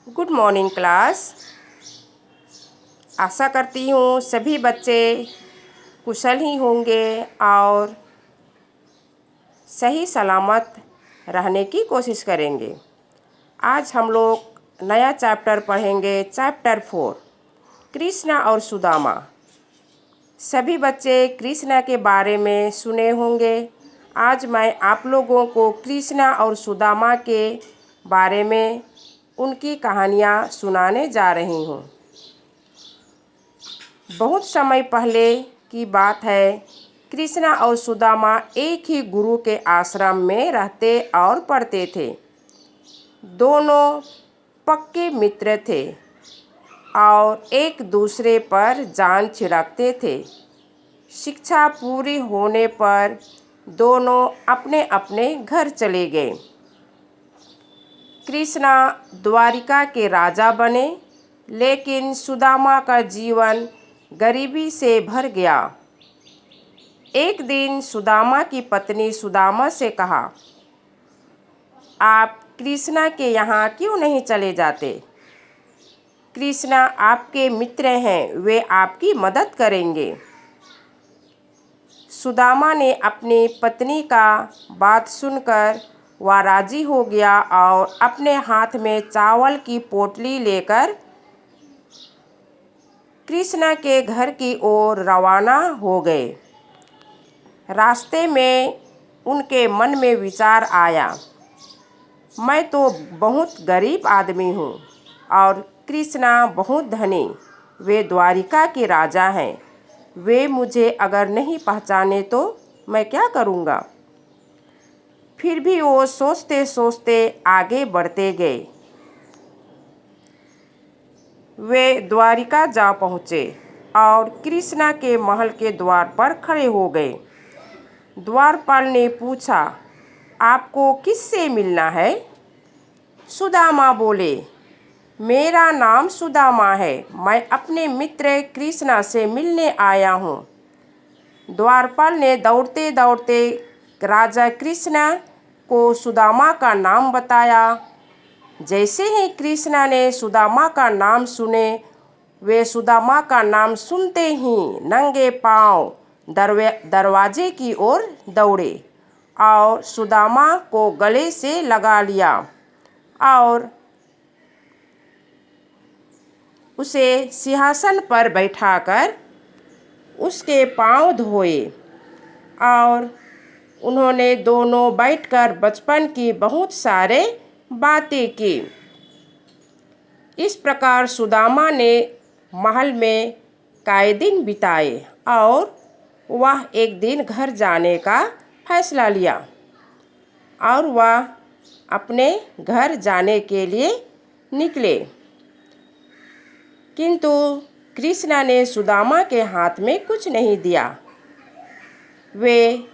Good morning class. आशा करती हूँ सभी बच्चे कुशल ही होंगे और सही सलामत रहने की कोशिश करेंगे। आज हम लोग नया चैप्टर पढ़ेंगे, चैप्टर 4, कृष्णा और सुदामा। सभी बच्चे कृष्णा के बारे में सुने होंगे। आज मैं आप लोगों को कृष्णा और सुदामा के बारे में उनकी कहानियाँ सुनाने जा रही हूँ। बहुत समय पहले की बात है। कृष्णा और सुदामा एक ही गुरु के आश्रम में रहते और पढ़ते थे। दोनों पक्के मित्र थे और एक दूसरे पर जान छिड़कते थे। शिक्षा पूरी होने पर दोनों अपने अपने घर चले गए। कृष्णा द्वारिका के राजा बने, लेकिन सुदामा का जीवन गरीबी से भर गया। एक दिन सुदामा की पत्नी सुदामा से कहा, आप कृष्णा के यहाँ क्यों नहीं चले जाते? कृष्णा आपके मित्र हैं, वे आपकी मदद करेंगे। सुदामा ने अपनी पत्नी का बात सुनकर वह राजी हो गया और अपने हाथ में चावल की पोटली लेकर कृष्णा के घर की ओर रवाना हो गए। रास्ते में उनके मन में विचार आया, मैं तो बहुत गरीब आदमी हूँ और कृष्णा बहुत धनी। वे द्वारिका के राजा हैं। वे मुझे अगर नहीं पहचाने तो मैं क्या करूँगा? फिर भी वो सोचते सोचते आगे बढ़ते गए। वे द्वारिका जा पहुँचे और कृष्णा के महल के द्वार पर खड़े हो गए। द्वारपाल ने पूछा, आपको किससे मिलना है? सुदामा बोले, मेरा नाम सुदामा है, मैं अपने मित्र कृष्णा से मिलने आया हूँ। द्वारपाल ने दौड़ते दौड़ते राजा कृष्णा को सुदामा का नाम बताया। जैसे ही कृष्णा ने सुदामा का नाम सुने, वे सुदामा का नाम सुनते ही नंगे पांव दरवाजे की ओर दौड़े और सुदामा को गले से लगा लिया और उसे सिंहासन पर बैठाकर उसके पांव धोए और उन्होंने दोनों बैठकर बचपन की बहुत सारे बातें की। इस प्रकार सुदामा ने महल में कई दिन बिताए और वह एक दिन घर जाने का फैसला लिया और वह अपने घर जाने के लिए निकले। किंतु कृष्णा ने सुदामा के हाथ में कुछ नहीं दिया। वे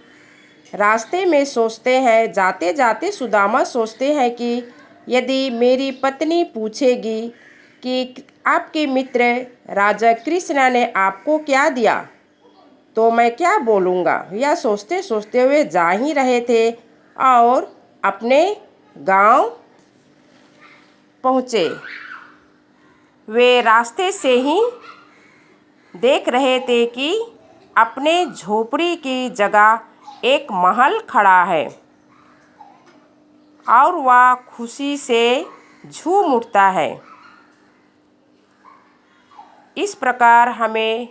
रास्ते में सोचते हैं, जाते जाते सुदामा सोचते हैं कि यदि मेरी पत्नी पूछेगी कि आपके मित्र राजा कृष्णा ने आपको क्या दिया, तो मैं क्या बोलूँगा? यह सोचते सोचते हुए जा ही रहे थे और अपने गांव पहुँचे। वे रास्ते से ही देख रहे थे कि अपने झोपड़ी की जगह एक महल खड़ा है और वह खुशी से झूम उठता है। इस प्रकार हमें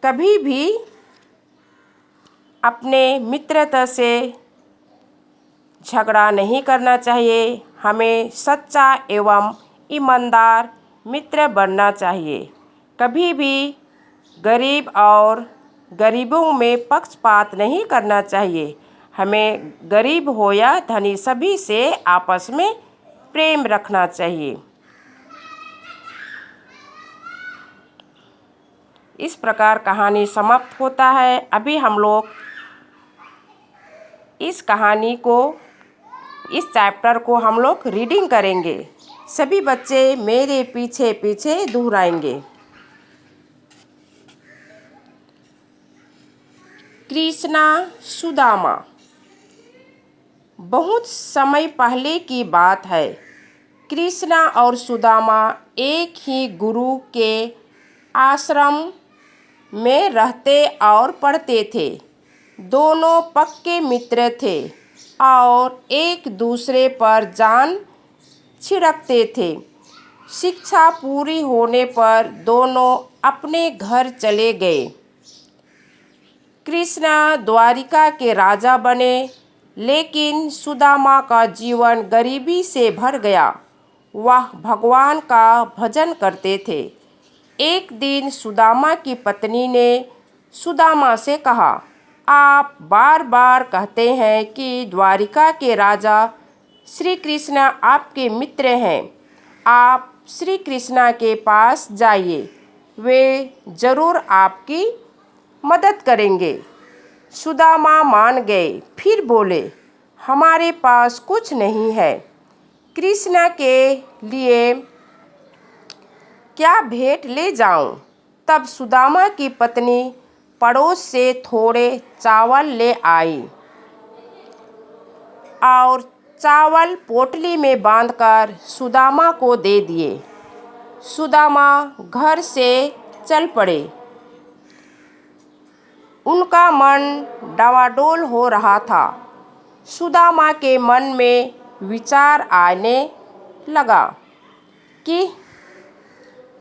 कभी भी अपने मित्रता से झगड़ा नहीं करना चाहिए। हमें सच्चा एवं ईमानदार मित्र बनना चाहिए। कभी भी गरीब और गरीबों में पक्षपात नहीं करना चाहिए। हमें गरीब हो या धनी, सभी से आपस में प्रेम रखना चाहिए। इस प्रकार कहानी समाप्त होता है। अभी हम लोग इस कहानी को, इस चैप्टर को हम लोग रीडिंग करेंगे। सभी बच्चे मेरे पीछे पीछे दोहराएंगे। कृष्णा सुदामा। बहुत समय पहले की बात है। कृष्णा और सुदामा एक ही गुरु के आश्रम में रहते और पढ़ते थे। दोनों पक्के मित्र थे और एक दूसरे पर जान छिड़कते थे। शिक्षा पूरी होने पर दोनों अपने घर चले गए। कृष्णा द्वारिका के राजा बने, लेकिन सुदामा का जीवन गरीबी से भर गया। वह भगवान का भजन करते थे। एक दिन सुदामा की पत्नी ने सुदामा से कहा, आप बार बार कहते हैं कि द्वारिका के राजा श्री कृष्ण आपके मित्र हैं। आप श्री कृष्ण के पास जाइए, वे ज़रूर आपकी मदद करेंगे। सुदामा मान गए, फिर बोले, हमारे पास कुछ नहीं है। कृष्ण के लिए क्या भेंट ले जाऊं? तब सुदामा की पत्नी पड़ोस से थोड़े चावल ले आई और चावल पोटली में बांधकर सुदामा को दे दिए। सुदामा घर से चल पड़े। उनका मन डावाडोल हो रहा था। सुदामा के मन में विचार आने लगा कि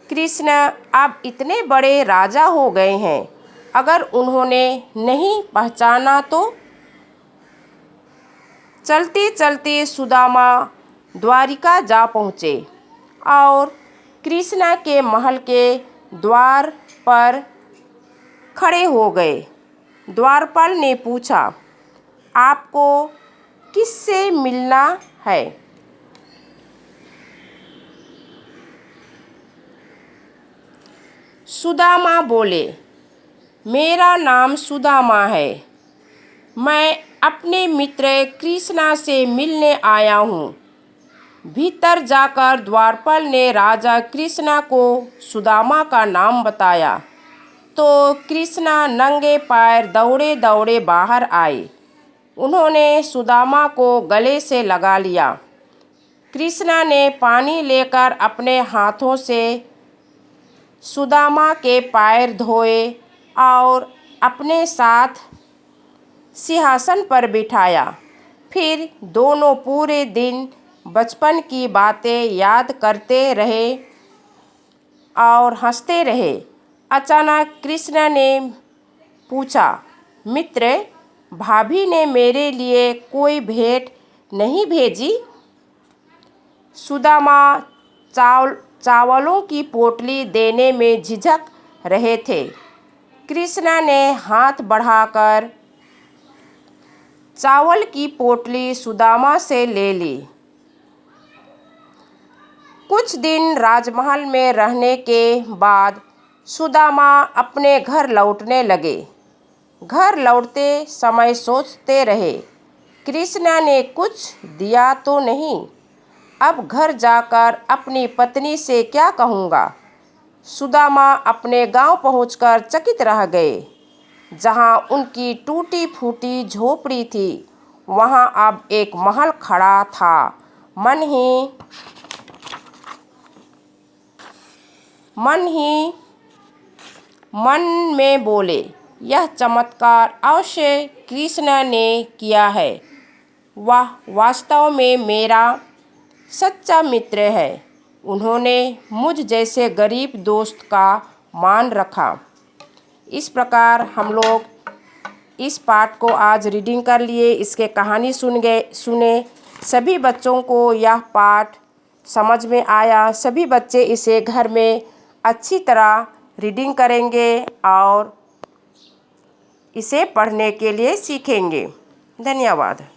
कृष्ण अब इतने बड़े राजा हो गए हैं, अगर उन्होंने नहीं पहचाना तो। चलते चलते सुदामा द्वारिका जा पहुँचे और कृष्ण के महल के द्वार पर खड़े हो गए। द्वारपाल ने पूछा, आपको किससे मिलना है? सुदामा बोले, मेरा नाम सुदामा है। मैं अपने मित्र कृष्णा से मिलने आया हूँ। भीतर जाकर द्वारपाल ने राजा कृष्णा को सुदामा का नाम बताया तो कृष्णा नंगे पैर दौड़े दौड़े बाहर आए। उन्होंने सुदामा को गले से लगा लिया। कृष्णा ने पानी लेकर अपने हाथों से सुदामा के पैर धोए और अपने साथ सिंहासन पर बिठाया। फिर दोनों पूरे दिन बचपन की बातें याद करते रहे और हंसते रहे। अचानक कृष्ण ने पूछा, मित्र, भाभी ने मेरे लिए कोई भेंट नहीं भेजी? सुदामा चावलों की पोटली देने में झिझक रहे थे। कृष्ण ने हाथ बढ़ाकर चावल की पोटली सुदामा से ले ली। कुछ दिन राजमहल में रहने के बाद सुदामा अपने घर लौटने लगे। घर लौटते समय सोचते रहे, कृष्ण ने कुछ दिया तो नहीं। अब घर जाकर अपनी पत्नी से क्या कहूँगा? सुदामा अपने गांव पहुंचकर चकित रह गए। जहां उनकी टूटी फूटी झोपड़ी थी, वहां अब एक महल खड़ा था। मन में बोले, यह चमत्कार अवश्य कृष्ण ने किया है। वह वास्तव में मेरा सच्चा मित्र है। उन्होंने मुझ जैसे गरीब दोस्त का मान रखा। इस प्रकार हम लोग इस पाठ को आज रीडिंग कर लिए, इसके कहानी सुने। सभी बच्चों को यह पाठ समझ में आया। सभी बच्चे इसे घर में अच्छी तरह रीडिंग करेंगे और इसे पढ़ने के लिए सीखेंगे। धन्यवाद।